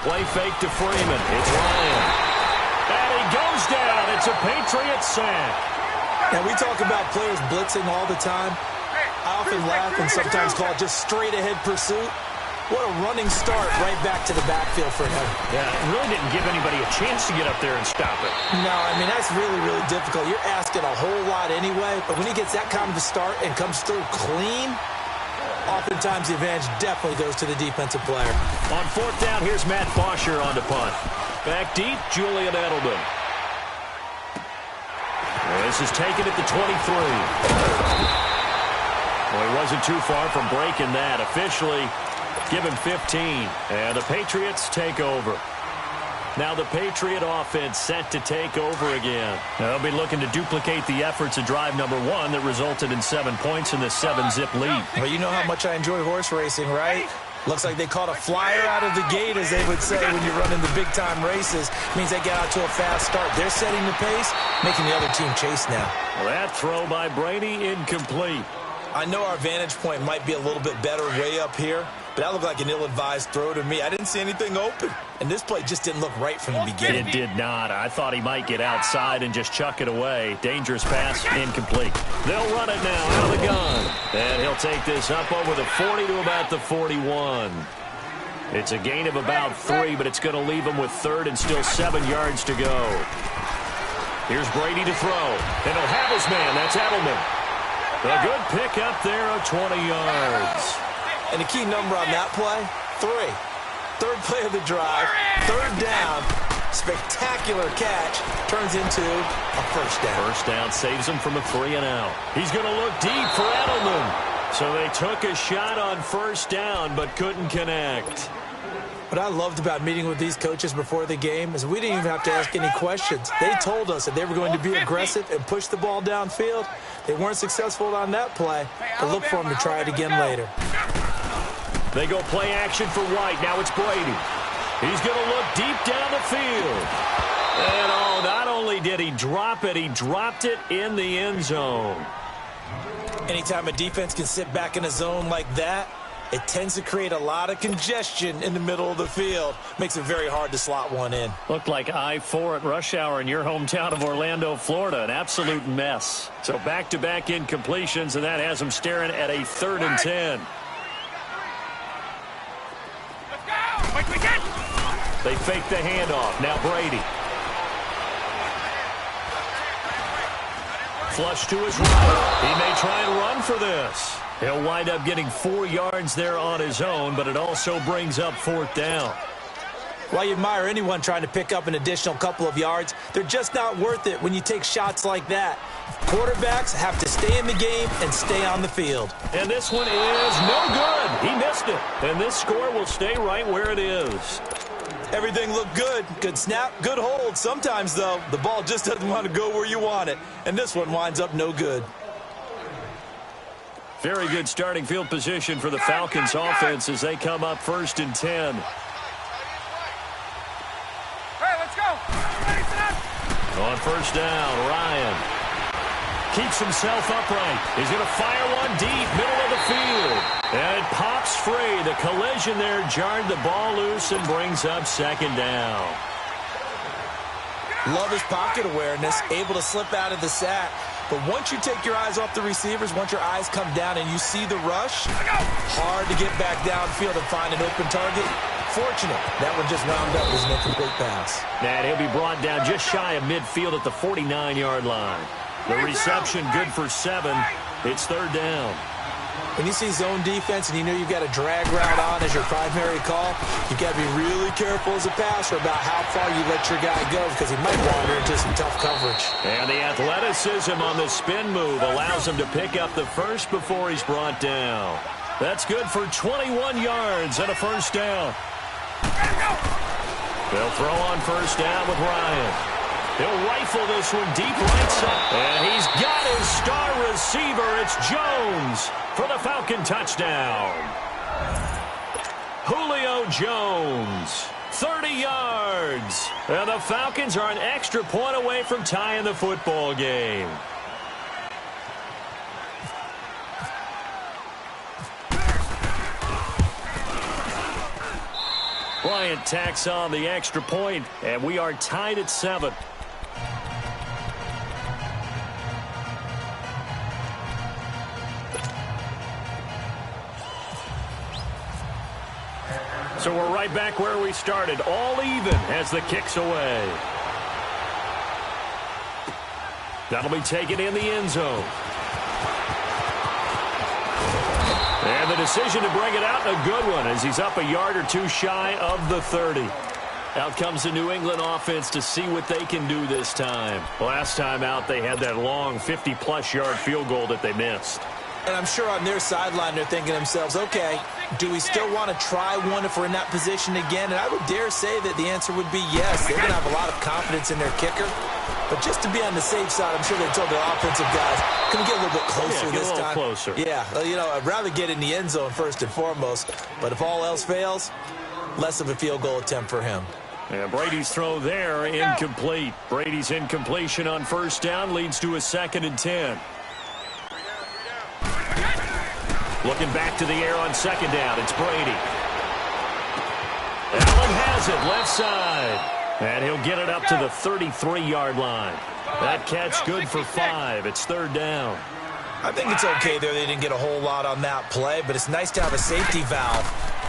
play fake to Freeman. It's Ryan. And he goes down. It's a Patriots sack. Now, we talk about players blitzing all the time. I often laugh and sometimes call it just straight-ahead pursuit. What a running start right back to the backfield for him. Yeah, it really didn't give anybody a chance to get up there and stop it. No, I mean, that's really, really difficult. You're asking a whole lot anyway, but when he gets that kind of a start and comes through clean, oftentimes the advantage definitely goes to the defensive player. On fourth down, here's Matt Bosher on the punt. Back deep, Julian Edelman. Well, this is taken at the 23. Well, he wasn't too far from breaking that. Officially, give him 15. And the Patriots take over. Now the Patriot offense set to take over again. They'll be looking to duplicate the efforts of drive number 1 that resulted in 7 points in the 7-zip lead. Well, you know how much I enjoy horse racing, right? Looks like they caught a flyer out of the gate, as they would say when you're running the big-time races. Means they get out to a fast start. They're setting the pace, making the other team chase now. Well, that throw by Brady incomplete. I know our vantage point might be a little bit better way up here, but that looked like an ill-advised throw to me. I didn't see anything open, and this play just didn't look right from the beginning. It did not. I thought he might get outside and just chuck it away. Dangerous pass, incomplete. They'll run it now out of the gun. And he'll take this up over the 40 to about the 41. It's a gain of about 3, but it's going to leave him with third and still 7 yards to go. Here's Brady to throw. And he'll have his man. That's Edelman. A good pick up there of 20 yards. And the key number on that play, 3. Third play of the drive, third down, spectacular catch, turns into a first down. First down saves him from a 3-and-out. He's going to look deep for Edelman. So they took a shot on first down but couldn't connect. What I loved about meeting with these coaches before the game is we didn't even have to ask any questions. They told us that they were going to be aggressive and push the ball downfield. They weren't successful on that play, but look for them to try it again later. They go play action for White. Now it's Brady. He's going to look deep down the field. And not only did he drop it, he dropped it in the end zone. Anytime a defense can sit back in a zone like that, it tends to create a lot of congestion in the middle of the field. Makes it very hard to slot one in. Looked like I-4 at rush hour in your hometown of Orlando, Florida. An absolute mess. So back-to-back incompletions, and that has them staring at a 3rd and 10. They fake the handoff. Now Brady. Flush to his right. He may try and run for this. He'll wind up getting 4 yards there on his own, but it also brings up 4th down. While you admire anyone trying to pick up an additional couple of yards, they're just not worth it when you take shots like that. Quarterbacks have to stay in the game and stay on the field. And this one is no good. He missed it. And this score will stay right where it is. Everything looked good. Good snap, good hold. Sometimes, though, the ball just doesn't want to go where you want it. And this one winds up no good. Very good starting field position for the Falcons offense as they come up 1st and 10. Hey, let's go. On first down, Ryan keeps himself upright. He's going to fire one deep, middle of the field. And it pops free. The collision there jarred the ball loose and brings up 2nd down. Love his pocket awareness, able to slip out of the sack. But once you take your eyes off the receivers, once your eyes come down and you see the rush, hard to get back downfield and find an open target. Fortunate, that one just wound up as an incomplete pass. And he'll be brought down just shy of midfield at the 49-yard line. The reception good for 7. It's 3rd down. When you see zone defense and you know you've got a drag route on as your primary call, you've got to be really careful as a passer about how far you let your guy go because he might wander into some tough coverage. And the athleticism on the spin move allows him to pick up the first before he's brought down. That's good for 21 yards and a 1st down. They'll throw on 1st down with Ryan. He'll rifle this one deep right side. And he's got his star receiver. It's Jones for the Falcon touchdown. Julio Jones, 30 yards. And the Falcons are an extra point away from tying the football game. Bryant tacks on the extra point, and we are tied at 7. So we're right back where we started, all even as the kick's away. That'll be taken in the end zone. And the decision to bring it out, a good one, as he's up a yard or two shy of the 30. Out comes the New England offense to see what they can do this time. Last time out, they had that long 50-plus yard field goal that they missed. And I'm sure on their sideline they're thinking to themselves, okay, do we still want to try one if we're in that position again? And I would dare say that the answer would be yes. They're going to have a lot of confidence in their kicker. But just to be on the safe side, I'm sure they told their offensive guys, can we get a little bit closer this time? Get a little closer. Yeah, you know, I'd rather get in the end zone first and foremost. But if all else fails, less of a field goal attempt for him. And Brady's throw there, incomplete. Brady's incompletion on first down leads to a 2nd and 10. Looking back to the air on 2nd down, it's Brady. Allen has it, left side. And he'll get it up to the 33-yard line. That catch good for 5. It's 3rd down. I think it's okay there. They didn't get a whole lot on that play, but it's nice to have a safety valve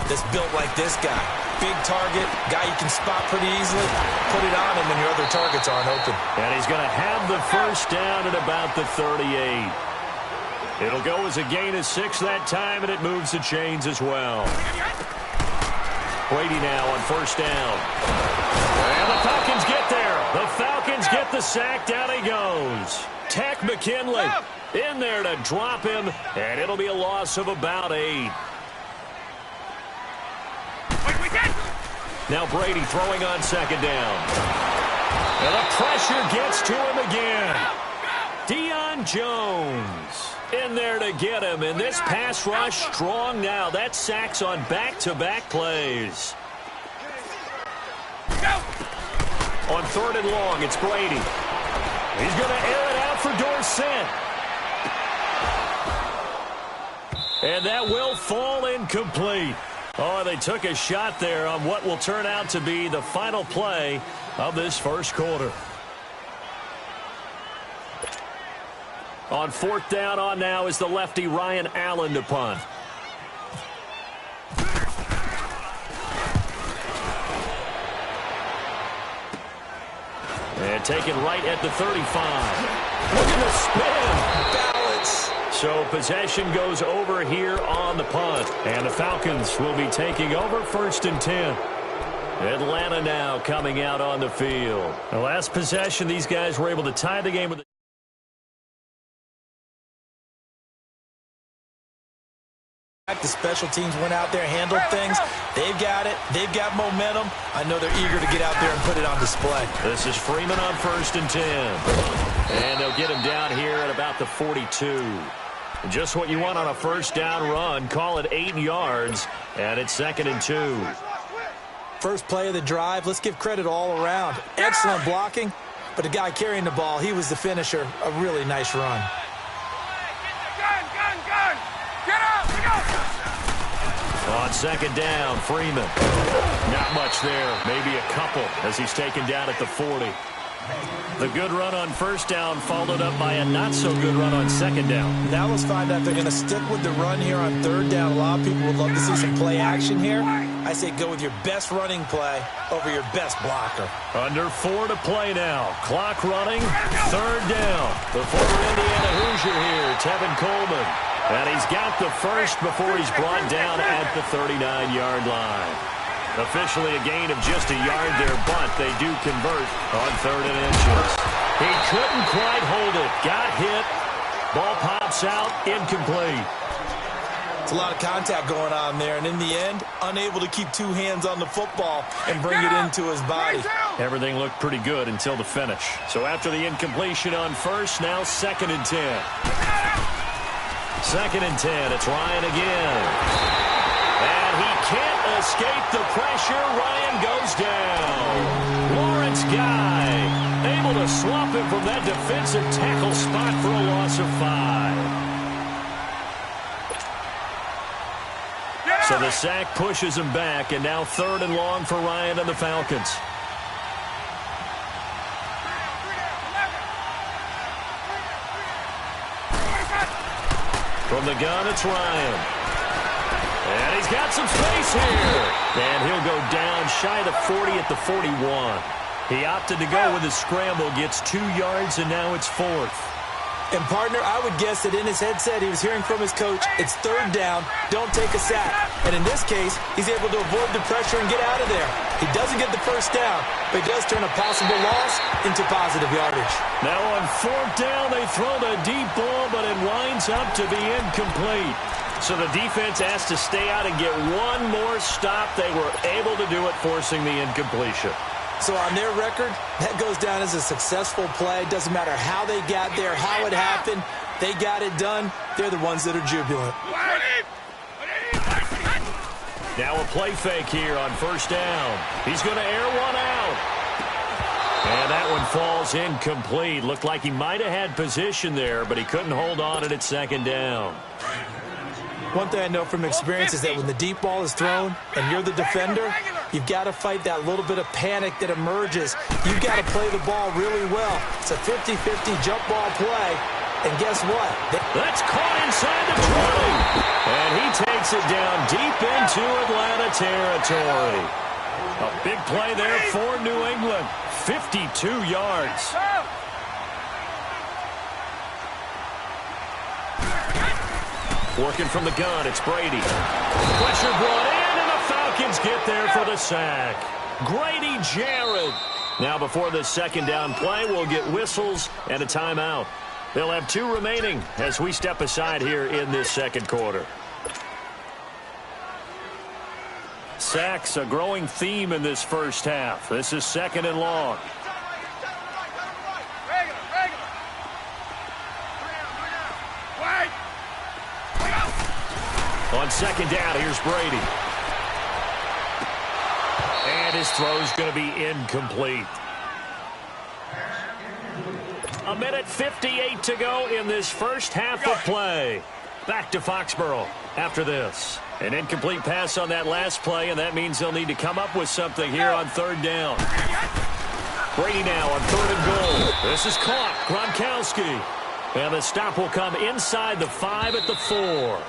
that's built like this guy. Big target, guy you can spot pretty easily. Put it on him when your other targets aren't open. And he's going to have the first down at about the 38. It'll go as a gain of 6 that time, and it moves the chains as well. Brady now on first down. And the Falcons get there. The Falcons get the sack. Down he goes. Tack McKinley in there to drop him, and it'll be a loss of about 8. Now Brady throwing on 2nd down. And the pressure gets to him again. Deion Jones in there to get him, and this pass rush strong now. That sacks on back-to-back plays. On 3rd and long, it's Brady. He's going to air it out for Dorsett. And that will fall incomplete. Oh, they took a shot there on what will turn out to be the final play of this first quarter. On 4th down on now is the lefty Ryan Allen to punt. And taken right at the 35. Look at the spin. Balance. So possession goes over here on the punt. And the Falcons will be taking over 1st and 10. Atlanta now coming out on the field. The last possession, these guys were able to tie the game with the The special teams went out there, handled things. They've got it. They've got momentum. I know they're eager to get out there and put it on display. This is Freeman on 1st and 10. And they'll get him down here at about the 42. Just what you want on a first down run. Call it 8 yards. And it's 2nd and 2. First play of the drive. Let's give credit all around. Excellent blocking. But the guy carrying the ball, he was the finisher. A really nice run. On 2nd down, Freeman. Not much there. Maybe a couple as he's taken down at the 40. The good run on first down followed up by a not-so-good run on 2nd down. Now let's find out if they're going to stick with the run here on 3rd down. A lot of people would love to see some play action here. I say go with your best running play over your best blocker. Under 4 to play now. Clock running. 3rd down. The former Indiana Hoosier here, Tevin Coleman. And he's got the first before he's brought down at the 39-yard line. Officially a gain of just a yard there, but they do convert on 3rd and inches. He couldn't quite hold it. Got hit. Ball pops out. Incomplete. It's a lot of contact going on there, and in the end, unable to keep 2 hands on the football and bring it into his body. Everything looked pretty good until the finish. So after the incompletion on first, now 2nd and 10. 2nd and 10. It's Ryan again. And he can't escape the pressure. Ryan goes down. Lawrence Guy able to swap him from that defensive tackle spot for a loss of 5. So So the sack pushes him back, and now 3rd and long for Ryan and the Falcons. From the gun, it's Ryan. And he's got some space here. And he'll go down shy of the 40 at the 41. He opted to go with his scramble, gets 2 yards, and now it's 4th. And, partner, I would guess that in his headset he was hearing from his coach, it's 3rd down, don't take a sack. And in this case, he's able to avoid the pressure and get out of there. He doesn't get the 1st down, but he does turn a possible loss into positive yardage. Now on 4th down, they throw the deep ball, but it winds up to be incomplete. So the defense has to stay out and get one more stop. They were able to do it, forcing the incompletion. So on their record, that goes down as a successful play. Doesn't matter how they got there, how it happened. They got it done. They're the ones that are jubilant. Now a play fake here on 1st down. He's going to air one out. And that one falls incomplete. Looked like he might have had position there, but he couldn't hold on at 2nd down. One thing I know from experience is that when the deep ball is thrown and you're the defender, you've got to fight that little bit of panic that emerges. You've got to play the ball really well. It's a 50-50 jump ball play. And guess what? That's caught inside the 20. And he takes it down deep into Atlanta territory. A big play there for New England. 52 yards. Working from the gun, it's Brady. Pressure brought in, and the Falcons get there for the sack. Grady Jarrett. Now before this 2nd down play, we'll get whistles and a timeout. They'll have 2 remaining as we step aside here in this 2nd quarter. Sacks, a growing theme in this 1st half. This is 2nd and long. On 2nd down, here's Brady. And his throw's going to be incomplete. 1:58 to go in this 1st half of play. Back to Foxborough after this. An incomplete pass on that last play, and that means they'll need to come up with something here on 3rd down. Brady now on 3rd and goal. This is caught. Gronkowski. And the stop will come inside the 5 at the 4.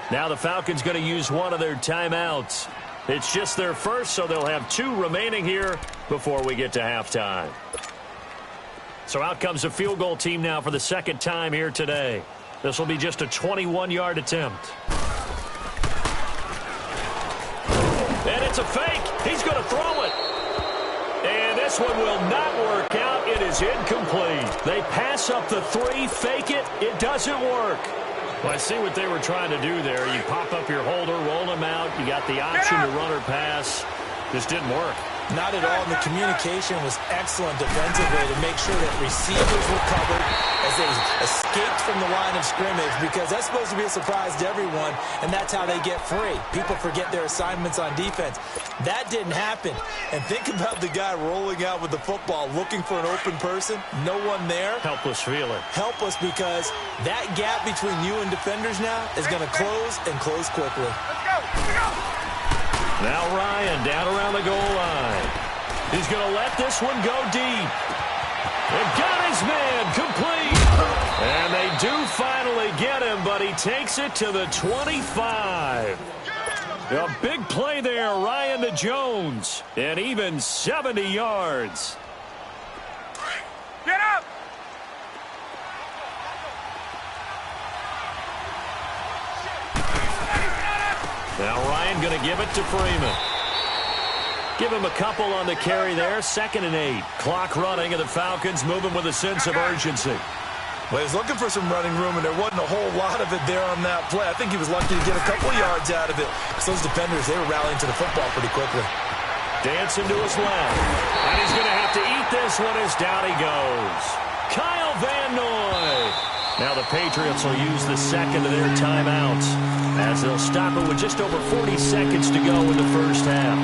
Now the Falcons going to use one of their timeouts. It's just their first, so they'll have 2 remaining here before we get to halftime. So out comes a field goal team now for the 2nd time here today. This will be just a 21-yard attempt. And it's a fake. He's going to throw it. And this one will not work out. It is incomplete. They pass up the 3, fake it. It doesn't work. Well, I see what they were trying to do there. You pop up your holder, roll him out. You got the option to run or pass. Just didn't work. Not at all. And the communication was excellent defensively to make sure that receivers were covered as they escaped from the line of scrimmage, because that's supposed to be a surprise to everyone, and that's how they get free. People forget their assignments on defense. That didn't happen. And think about the guy rolling out with the football, looking for an open person. No one there. Helpless feeling. Helpless, because that gap between you and defenders now is going to close, and close quickly. Now Ryan down around the goal line. He's going to let this one go deep. And got his man complete. And they do finally get him, but he takes it to the 25. A big play there, Ryan to Jones. And even 70 yards. Get up! Now Ryan going to give it to Freeman. Give him a couple on the carry there. 2nd and 8. Clock running, and the Falcons moving with a sense of urgency. Well, he was looking for some running room, and there wasn't a whole lot of it there on that play. I think he was lucky to get a couple yards out of it, because those defenders, they were rallying to the football pretty quickly. Dancing to his left. And he's going to have to eat this one as down he goes. Kyle Van Noy. Now the Patriots will use the 2nd of their timeouts as they'll stop it with just over 40 seconds to go in the 1st half.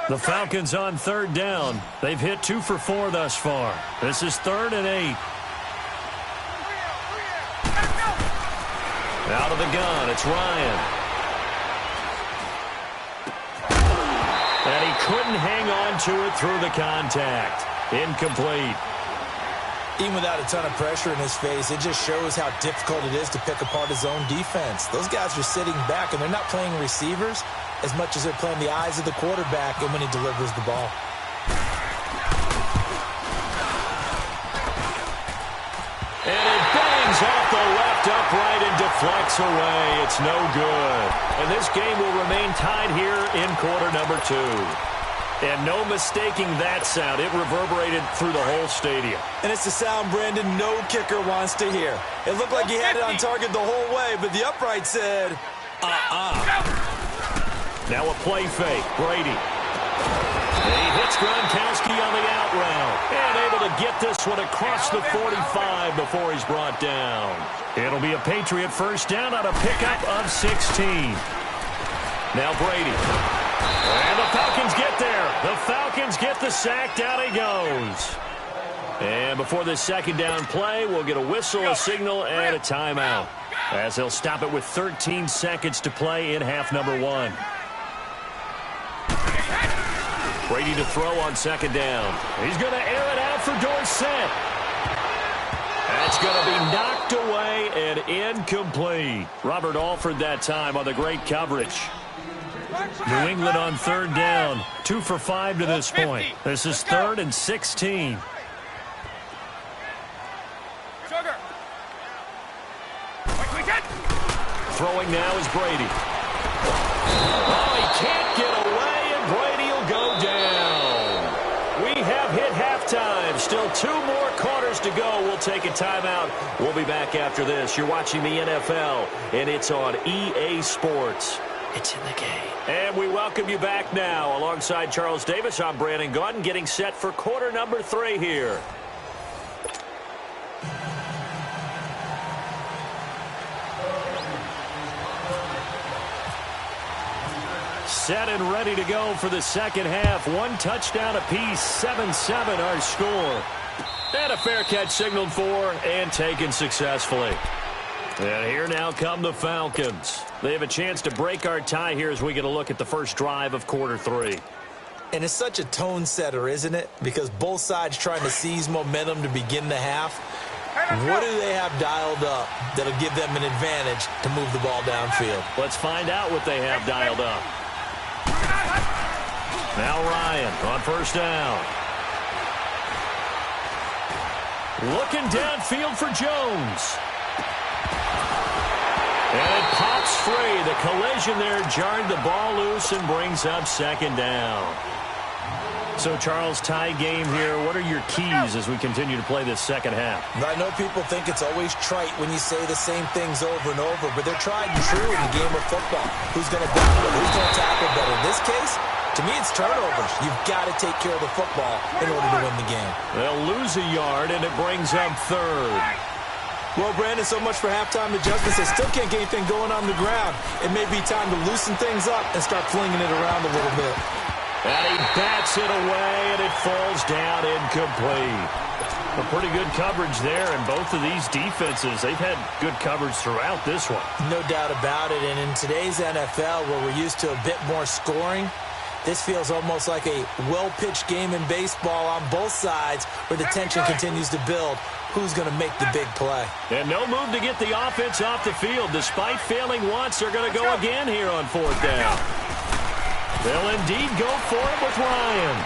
The Falcons on third down. They've hit 2 for 4 thus far. This is 3rd and 8. Out of the gun, it's Ryan. And he couldn't hang on to it through the contact. Incomplete. Even without a ton of pressure in his face, it just shows how difficult it is to pick apart his own defense. Those guys are sitting back, and they're not playing receivers as much as they're playing the eyes of the quarterback and when he delivers the ball. And it bangs off the left upright and deflects away. It's no good. And this game will remain tied here in quarter number 2. And no mistaking that sound. It reverberated through the whole stadium. And it's the sound, Brandon, no kicker wants to hear. It looked like he had it on target the whole way, but the upright said, Now a play fake. Brady. And he hits Gronkowski on the out route. And able to get this one across the 45 before he's brought down. It'll be a Patriot first down on a pickup of 16. Now Brady. And the Falcons get there. The Falcons get the sack. Down he goes. And before this second down play, we'll get a whistle, a signal, and a timeout, as they'll stop it with 13 seconds to play in half number 1. Brady to throw on second down. He's going to air it out for Dorsett. That's going to be knocked away and incomplete. Robert Alford that time on the great coverage. New England on third down. 2 for 5 to this point. This is 3rd and 16. Throwing now is Brady. Oh, he can't get away, and Brady will go down. We have hit halftime. Still 2 more quarters to go. We'll take a timeout. We'll be back after this. You're watching the NFL, and it's on EA Sports. It's in the game. And we welcome you back now. Alongside Charles Davis, I'm Brandon Gaudin, getting set for quarter number 3 here. Set and ready to go for the second half. 1 touchdown apiece, 7-7 our score. And a fair catch signaled for and taken successfully. And here now come the Falcons. They have a chance to break our tie here as we get a look at the first drive of quarter 3. And it's such a tone setter, isn't it? Because both sides trying to seize momentum to begin the half. What do they have dialed up that'll give them an advantage to move the ball downfield? Let's find out what they have dialed up. Now Ryan on first down. Looking downfield for Jones. And it pops free. The collision there jarred the ball loose and brings up second down. So, Charles, tie game here. What are your keys as we continue to play this second half? I know people think it's always trite when you say the same things over and over, but they're tried and true in the game of football. Who's going to block better? Who's going to tackle better? In this case, to me, it's turnovers. You've got to take care of the football in order to win the game. They'll lose a yard, and it brings up third. Well, Brandon, so much for halftime adjustments. They still can't get anything going on the ground. It may be time to loosen things up and start flinging it around a little bit. And he bats it away, and it falls down incomplete. A pretty good coverage there, and both of these defenses, they've had good coverage throughout this one. No doubt about it, and in today's NFL, where we're used to a bit more scoring, this feels almost like a well-pitched game in baseball on both sides where the tension continues to build. Who's going to make the big play? And no move to get the offense off the field. Despite failing once, they're going to go again here on fourth down. They'll indeed go for it with Ryan.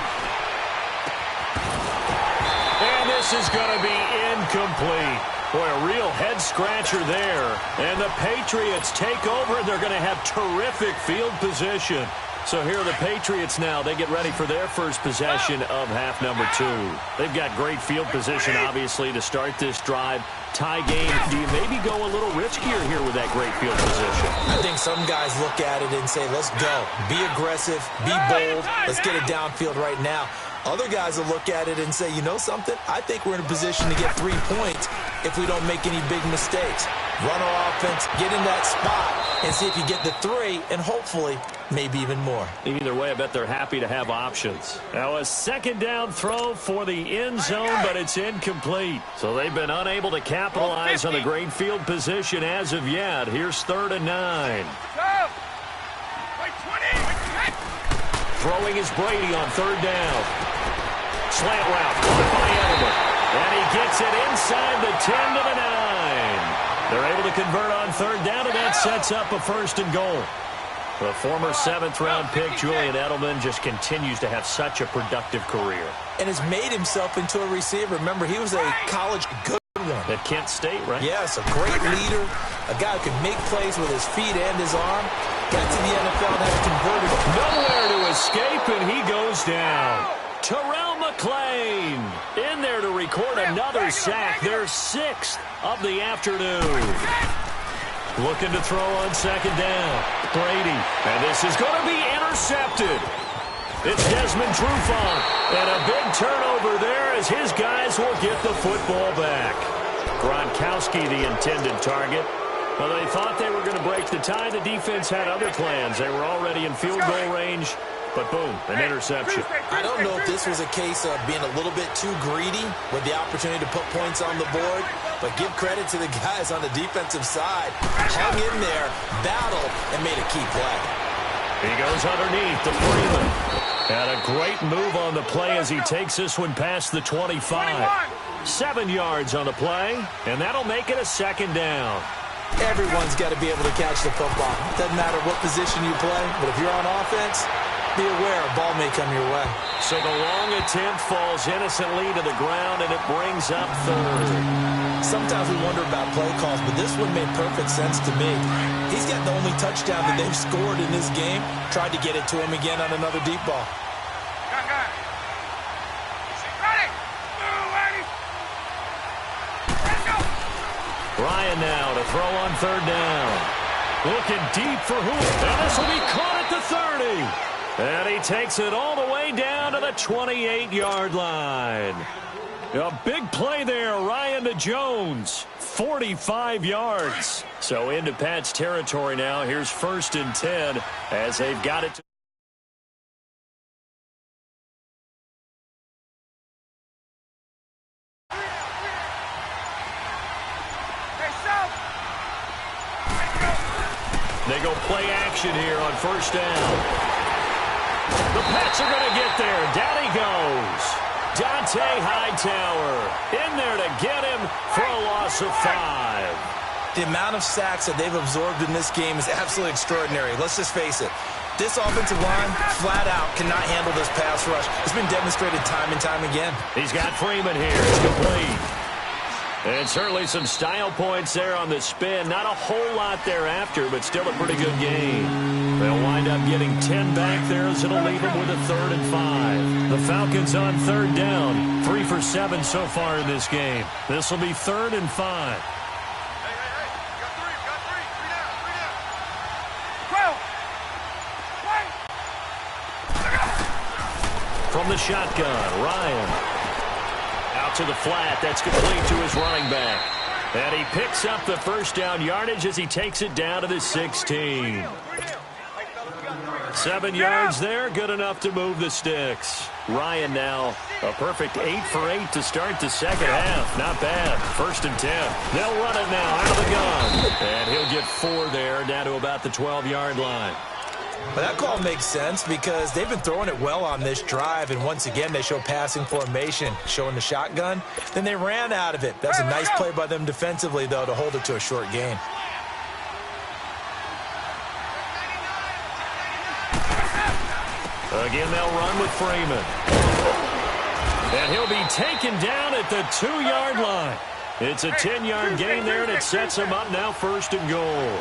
And this is going to be incomplete. Boy, a real head-scratcher there. And the Patriots take over. They're going to have terrific field position. So here are the Patriots now. They get ready for their first possession of half number 2. They've got great field position, obviously, to start this drive. Tie game, do you maybe go a little riskier here with that great field position? I think some guys look at it and say, let's go. Be aggressive. Be bold. Let's get it downfield right now. Other guys will look at it and say, you know something? I think we're in a position to get 3 points if we don't make any big mistakes. Run our offense, get in that spot, and see if you get the 3, and hopefully, maybe even more. Either way, I bet they're happy to have options. Now a second down throw for the end zone, but it's incomplete. So they've been unable to capitalize on the great field position as of yet. Here's 3rd and 9. Throwing is Brady on 3rd down. Slant route, caught by Edelman. And he gets it inside the 10 to the 9. They're able to convert on 3rd down, and that sets up a 1st and goal. The former 7th-round pick, Julian Edelman, just continues to have such a productive career. And has made himself into a receiver. Remember, he was a college good one. At Kent State, right? Yes, a great leader, a guy who can make plays with his feet and his arm. Got to the NFL and has converted. Nowhere to escape, and he goes down. Terrell McClain in there to record another sack, their 6th of the afternoon. Looking to throw on 2nd down. Brady, and this is going to be intercepted. It's Desmond Trufant, and a big turnover there as his guys will get the football back. Gronkowski, the intended target. Well, they thought they were going to break the tie. The defense had other plans. They were already in field goal range. But boom, an interception. I don't know if this was a case of being a little bit too greedy with the opportunity to put points on the board, but give credit to the guys on the defensive side. Hung in there, battled, and made a key play. He goes underneath to Freeman. And a great move on the play as he takes this one past the 25. 7 yards on the play, and that'll make it a 2nd down. Everyone's got to be able to catch the football. Doesn't matter what position you play, but if you're on offense, be aware a ball may come your way. So the long attempt falls innocently to the ground, and it brings up 3rd. Sometimes we wonder about play calls, but this one made perfect sense to me. He's got the only touchdown that they've scored in this game. Tried to get it to him again on another deep ball. Ryan now to throw on 3rd down. Looking deep for who? And this will be caught at the 30. And he takes it all the way down to the 28-yard line. A big play there, Ryan to Jones. 45 yards. So into Pat's territory now. Here's 1st and 10 as they've got it to They go play action here on 1st down. The Pats are going to get there. Down he goes. Dante Hightower in there to get him for a loss of 5. The amount of sacks that they've absorbed in this game is absolutely extraordinary. Let's just face it. This offensive line, flat out, cannot handle this pass rush. It's been demonstrated time and time again. He's got Freeman here. It's complete. And certainly some style points there on the spin. Not a whole lot thereafter, but still a pretty good game. They'll wind up getting 10 back there as it'll leave them with a 3rd and 5. The Falcons on 3rd down. 3 for 7 so far in this game. This will be 3rd and 5. From the shotgun, Ryan. Out to the flat. That's complete to his running back. And he picks up the 1st down yardage as he takes it down to the 16. 7 yards there, good enough to move the sticks. Ryan now a perfect 8 for 8 to start the 2nd half. Not bad. 1st and 10. They'll run it now out of the gun. And he'll get 4 there, down to about the 12-yard line. Well, that call makes sense because they've been throwing it well on this drive, and once again they show passing formation, showing the shotgun. Then they ran out of it. That's a nice play by them defensively, though, to hold it to a short gain. Again, they'll run with Freeman. And he'll be taken down at the 2-yard line. It's a 10-yard gain there, and it sets him up now 1st and goal.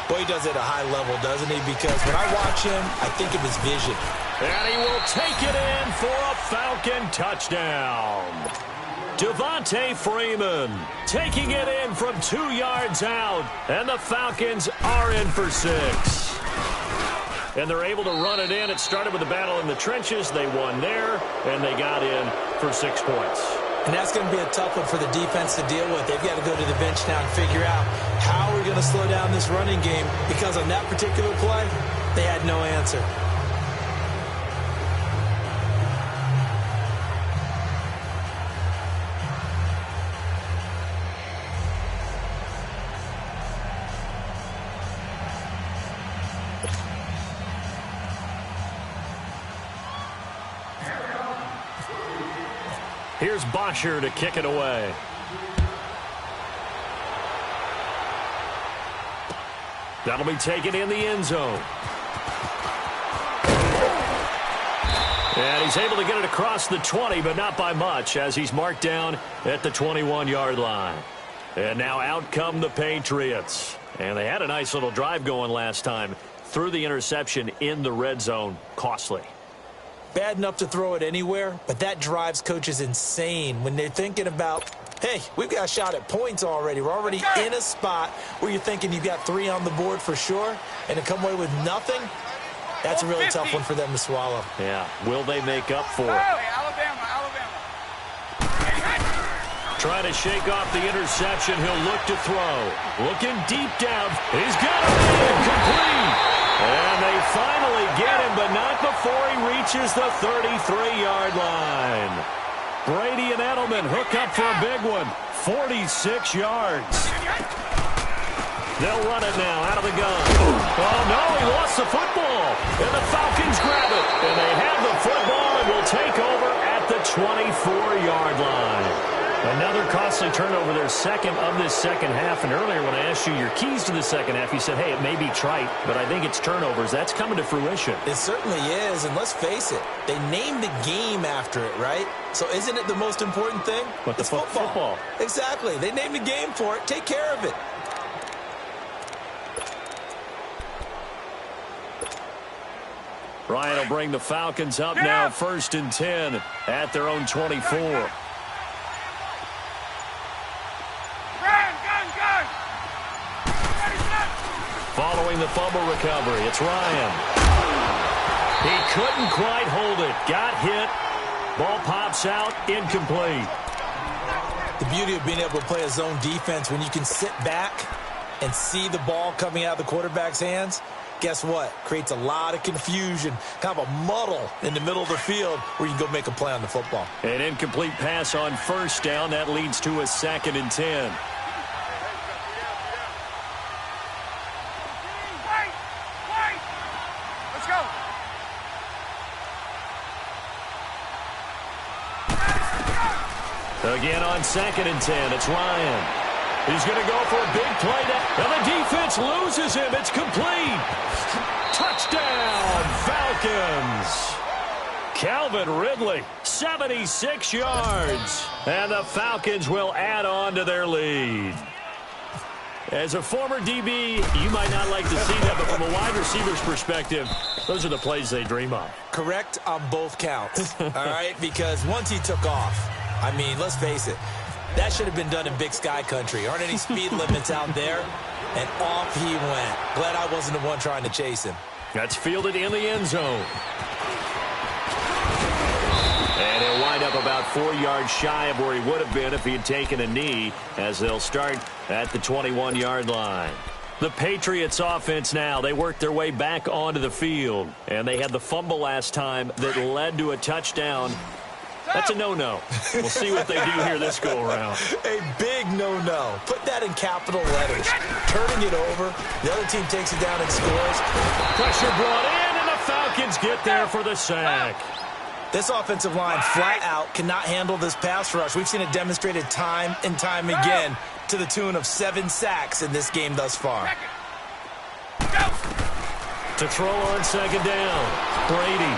Boy, he does it at a high level, doesn't he? Because when I watch him, I think of his vision. And he will take it in for a Falcon touchdown. Devontae Freeman taking it in from 2 yards out. And the Falcons are in for 6. And they're able to run it in. It started with a battle in the trenches. They won there, and they got in for 6 points. And that's going to be a tough one for the defense to deal with. They've got to go to the bench now and figure out how we're going to slow down this running game, because on that particular play, they had no answer. Here's Bosher to kick it away. That'll be taken in the end zone. And he's able to get it across the 20, but not by much, as he's marked down at the 21-yard line. And now out come the Patriots. And they had a nice little drive going last time. Threw the interception in the red zone. Costly. Bad enough to throw it anywhere, but that drives coaches insane when they're thinking about, hey, we've got a shot at points already. We're already in a spot where you're thinking you've got 3 on the board for sure, and to come away with nothing, that's a really tough one for them to swallow. Yeah. Will they make up for it? Alabama. Trying to shake off the interception. He'll look to throw. Looking deep down. He's got it complete. And they finally get him, but not before he reaches the 33-yard line. Brady and Edelman hook up for a big one. 46 yards. They'll run it now out of the gun. Oh, no, he lost the football. And the Falcons grab it. And they have the football and will take over at the 24-yard line. Another costly turnover, their second of this second half. And earlier when I asked you your keys to the second half, you said, hey, it may be trite, but I think it's turnovers. That's coming to fruition. It certainly is, and let's face it, they named the game after it, right? So isn't it the most important thing? But it's football. Exactly. They named the game for it. Take care of it. Ryan will bring the Falcons up now, 1st and 10 at their own 24. Following the fumble recovery, it's Ryan. He couldn't quite hold it. Got hit. Ball pops out, incomplete. The beauty of being able to play a zone defense when you can sit back and see the ball coming out of the quarterback's hands, guess what? Creates a lot of confusion, kind of a muddle in the middle of the field where you can go make a play on the football. An incomplete pass on 1st down. That leads to a 2nd and 10. Again on 2nd and 10, it's Ryan. He's going to go for a big play. And the defense loses him. It's complete. Touchdown, Falcons. Calvin Ridley, 76 yards. And the Falcons will add on to their lead. As a former DB, you might not like to see that, but from a wide receiver's perspective, those are the plays they dream of. Correct on both counts, all right? Because once he took off, I mean, let's face it, that should have been done in Big Sky country. Aren't any speed limits out there? And off he went. Glad I wasn't the one trying to chase him. That's fielded in the end zone. And he'll wind up about 4 yards shy of where he would have been if he had taken a knee, as they'll start at the 21-yard line. The Patriots offense now, they work their way back onto the field. And they had the fumble last time that led to a touchdown. That's a no-no. We'll see what they do here this go-around. A big no-no. Put that in capital letters. Turning it over. The other team takes it down and scores. Pressure brought in, and the Falcons get there for the sack. This offensive line flat out cannot handle this pass rush. We've seen it demonstrated time and time again to the tune of 7 sacks in this game thus far. To throw on 2nd down. Brady.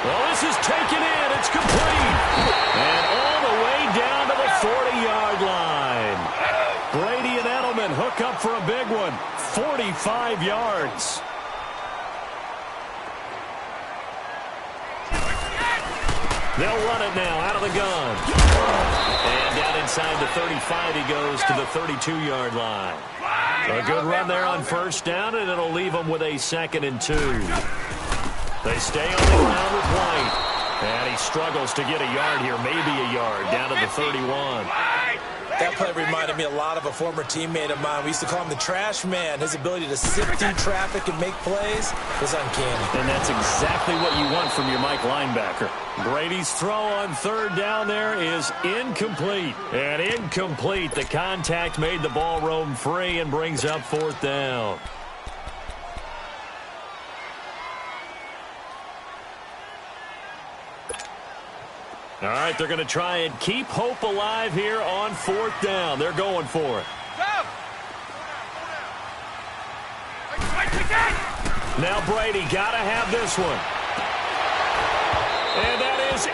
Well, this is taken in. It's complete. And all the way down to the 40-yard line. Brady and Edelman hook up for a big one. 45 yards. They'll run it now out of the gun. And down inside the 35, he goes to the 32-yard line. A good run there on 1st down, and it'll leave them with a 2nd and 2. They stay on the ground with White. And he struggles to get a yard here, maybe a yard, down to the 31. That play reminded me a lot of a former teammate of mine. We used to call him the trash man. His ability to sift through traffic and make plays was uncanny. And that's exactly what you want from your Mike linebacker. Brady's throw on third down there is incomplete. And incomplete. The contact made the ball roam free and brings up fourth down. All right, they're going to try and keep hope alive here on fourth down. They're going for it. Now Brady got to have this one. And that is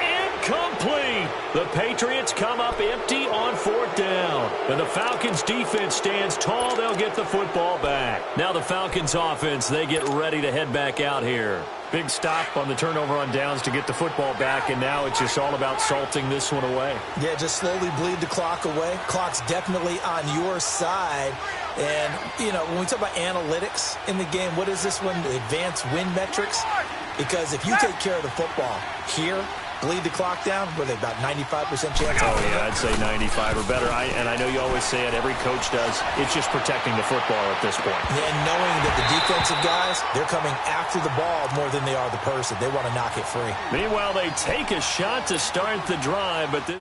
incomplete. The Patriots come up empty on fourth down. And the Falcons defense stands tall. They'll get the football back. Now the Falcons offense, they get ready to head back out here. Big stop on the turnover on downs to get the football back, and now it's just all about salting this one away. Yeah, just slowly bleed the clock away. Clock's definitely on your side. And, you know, when we talk about analytics in the game, what is this one? Advanced win metrics? Because if you take care of the football here, bleed the clock down, what are they, about 95% chance? Oh, yeah, I'd say 95 or better. And I know you always say it, every coach does. It's just protecting the football at this point. And knowing that the defensive guys, they're coming after the ball more than they are the person. They want to knock it free. Meanwhile, they take a shot to start the drive, but this...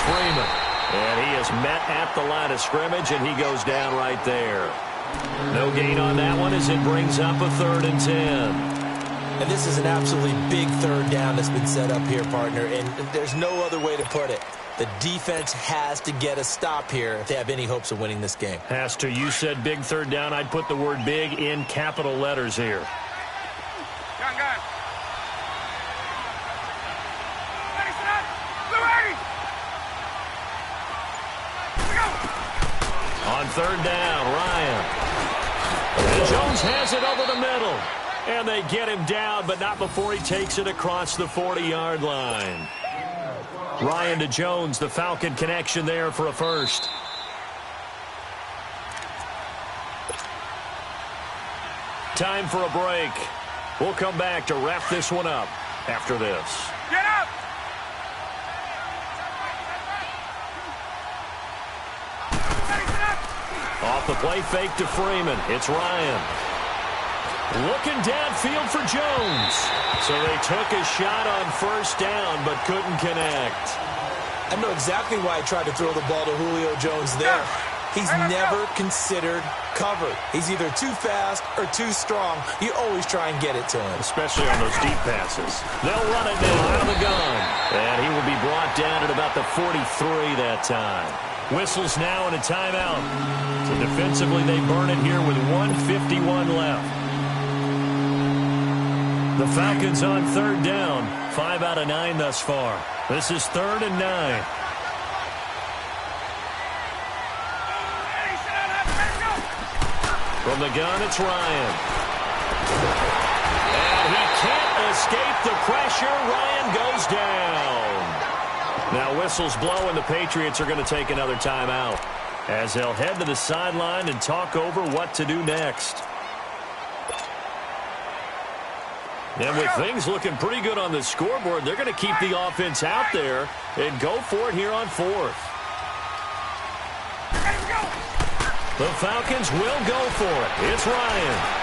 Freeman, and he is met at the line of scrimmage, and he goes down right there. No gain on that one as it brings up a 3rd and 10. And this is an absolutely big third down that's been set up here, partner, and there's no other way to put it. The defense has to get a stop here if they have any hopes of winning this game. Has to. You said big third down. I'd put the word big in capital letters here. Gun. On third down, Ryan. And Jones has it over the middle. And they get him down, but not before he takes it across the 40-yard line. Ryan to Jones, the Falcon connection there for a first. Time for a break. We'll come back to wrap this one up after this. Get up! Off the play fake to Freeman. It's Ryan. Looking downfield for Jones. So they took a shot on first down but couldn't connect. I know exactly why he tried to throw the ball to Julio Jones there. He's never considered cover. He's either too fast or too strong. You always try and get it to him. Especially on those deep passes. They'll run it now out of the gun. And he will be brought down at about the 43 that time. Whistles now and a timeout. So defensively they burn it here with 1:51 left. The Falcons on third down. 5 out of 9 thus far. This is 3rd and 9. From the gun, it's Ryan. And he can't escape the pressure. Ryan goes down. Now whistles blow, and the Patriots are going to take another timeout as they'll head to the sideline and talk over what to do next. And with things looking pretty good on the scoreboard, they're going to keep the offense out there and go for it here on 4th. The Falcons will go for it. It's Ryan.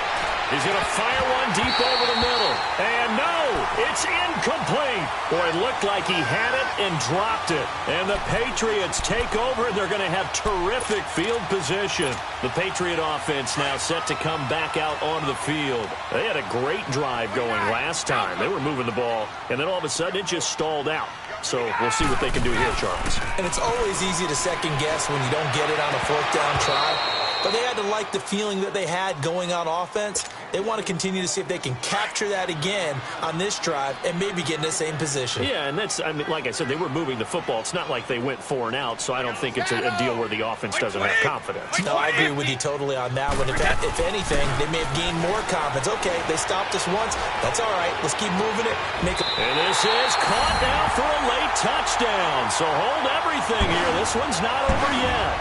He's going to fire one deep over the middle. And no, it's incomplete. Boy, it looked like he had it and dropped it. And the Patriots take over, and they're going to have terrific field position. The Patriot offense now set to come back out onto the field. They had a great drive going last time. They were moving the ball, and then all of a sudden it just stalled out. So we'll see what they can do here, Charles. And it's always easy to second guess when you don't get it on a 4th down try. but they had to like the feeling that they had going on offense. They want to continue to see if they can capture that again on this drive and maybe get in the same position. Yeah, and that's, I mean, like I said, they were moving the football. It's not like they went 4 and out, so I don't think it's a deal where the offense doesn't have confidence. No, I agree with you totally on that one. If anything, they may have gained more confidence. Okay, they stopped us once. That's all right. Let's keep moving it. And this is caught now for a late touchdown. So hold everything here. This one's not over yet.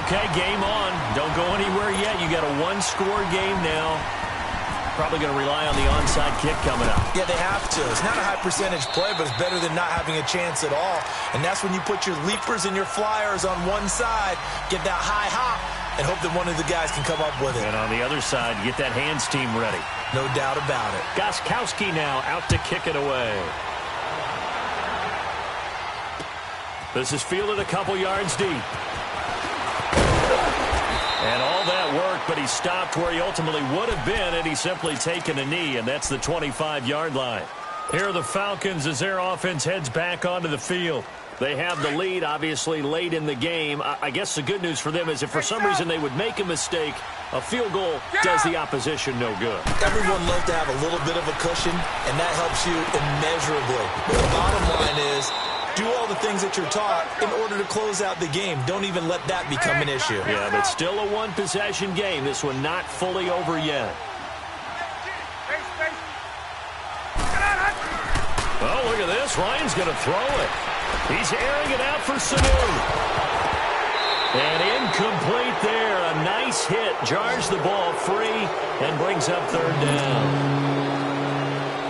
Okay, game on. Don't go anywhere yet. You got a one-score game now. Probably going to rely on the onside kick coming up. Yeah, they have to. It's not a high percentage play, but it's better than not having a chance at all. And that's when you put your leapers and your flyers on one side, get that high hop, and hope that one of the guys can come up with it. And on the other side, get that hands team ready. No doubt about it. Gostkowski now out to kick it away. This is fielded a couple yards deep. And all that work, but he stopped where he ultimately would have been had he simply taken a knee, and that's the 25-yard line. Here are the Falcons as their offense heads back onto the field. They have the lead, obviously, late in the game. I guess the good news for them is if for some reason they would make a mistake, a field goal does the opposition no good. Everyone loves to have a little bit of a cushion, and that helps you immeasurably. But the bottom line is, do all the things that you're taught in order to close out the game. Don't even let that become an issue. Yeah, but still a one-possession game. This one not fully over yet. Oh, look at this. Ryan's going to throw it. He's airing it out for Sanu. And incomplete there. A nice hit. Jars the ball free and brings up third down.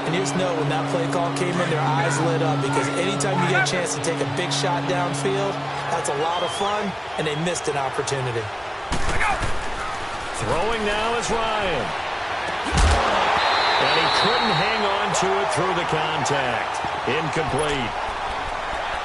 And you just know when that play call came in, their eyes lit up because anytime you get a chance to take a big shot downfield, that's a lot of fun, and they missed an opportunity. Throwing now is Ryan. And he couldn't hang on to it through the contact. Incomplete.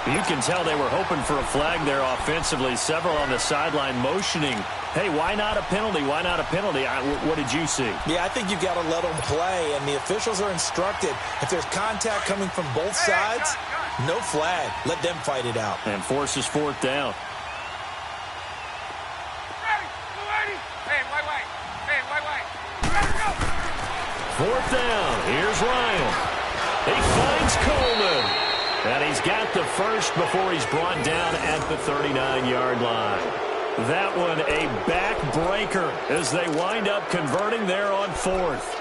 You can tell they were hoping for a flag there offensively. Several on the sideline motioning, hey, why not a penalty? Why not a penalty? What did you see? Yeah, I think you've got to let them play, and the officials are instructed. If there's contact coming from both sides, no flag. Let them fight it out. And forces fourth down. Fourth down. Here's Ryan. He finds Coleman. And he's got the first before he's brought down at the 39-yard line. That one a backbreaker as they wind up converting there on fourth.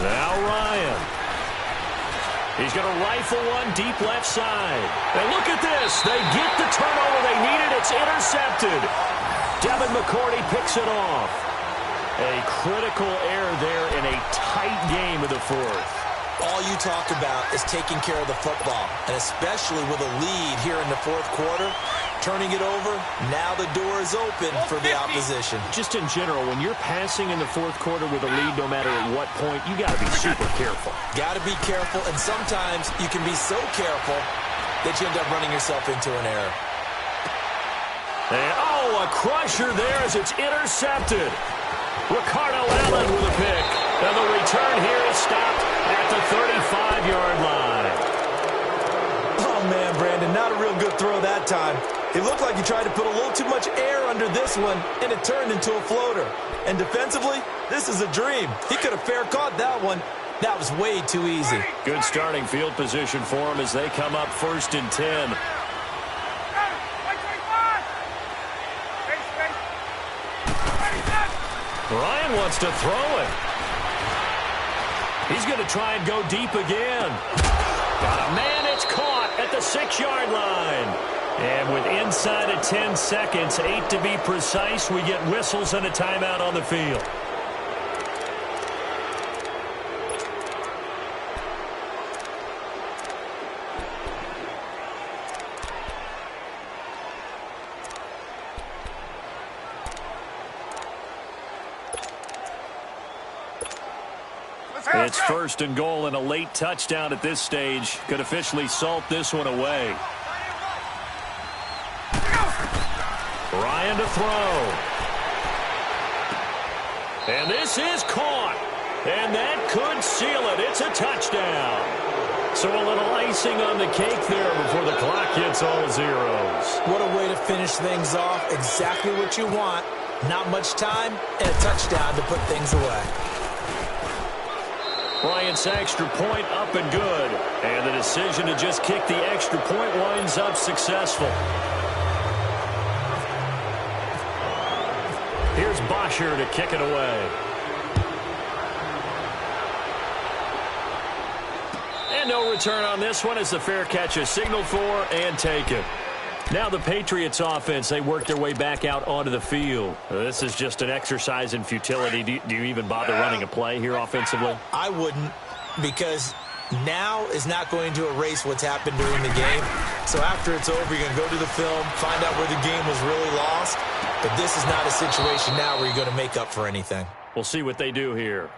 Now Ryan. He's going to rifle one deep left side. And look at this. They get the turnover they needed. It's intercepted. Devin McCourty picks it off. A critical error there in a tight game of the fourth. All you talk about is taking care of the football, and especially with a lead here in the fourth quarter. Turning it over, now the door is open for the opposition. Just in general, when you're passing in the fourth quarter with a lead, no matter at what point, you got to be super careful. Got to be careful, and sometimes you can be so careful that you end up running yourself into an error. And, oh, a crusher there as it's intercepted. Ricardo Allen with a pick. And the return here is stopped at the 35-yard line. Oh, man, Brandon, not a real good throw that time. It looked like he tried to put a little too much air under this one, and it turned into a floater. And defensively, this is a dream. He could have fair caught that one. That was way too easy. Good starting field position for him as they come up 1st and 10. Ryan wants to throw it. He's going to try and go deep again. Got a man, it's caught at the 6-yard line. And with inside of 10 seconds, 8 to be precise, we get whistles and a timeout on the field. It's 1st and goal and a late touchdown at this stage. Could officially salt this one away. Ryan to throw. And this is caught. And that could seal it. It's a touchdown. So a little icing on the cake there before the clock hits all zeros. What a way to finish things off. Exactly what you want. Not much time and a touchdown to put things away. Bryant's extra point up and good. And the decision to just kick the extra point winds up successful. Here's Bosher to kick it away. And no return on this one as the fair catch is signaled for and taken. Now the Patriots offense, they work their way back out onto the field. This is just an exercise in futility. Do you even bother running a play here offensively? I wouldn't, because now is not going to erase what's happened during the game. So after it's over, you're going to go to the film, find out where the game was really lost. But this is not a situation now where you're going to make up for anything. We'll see what they do here.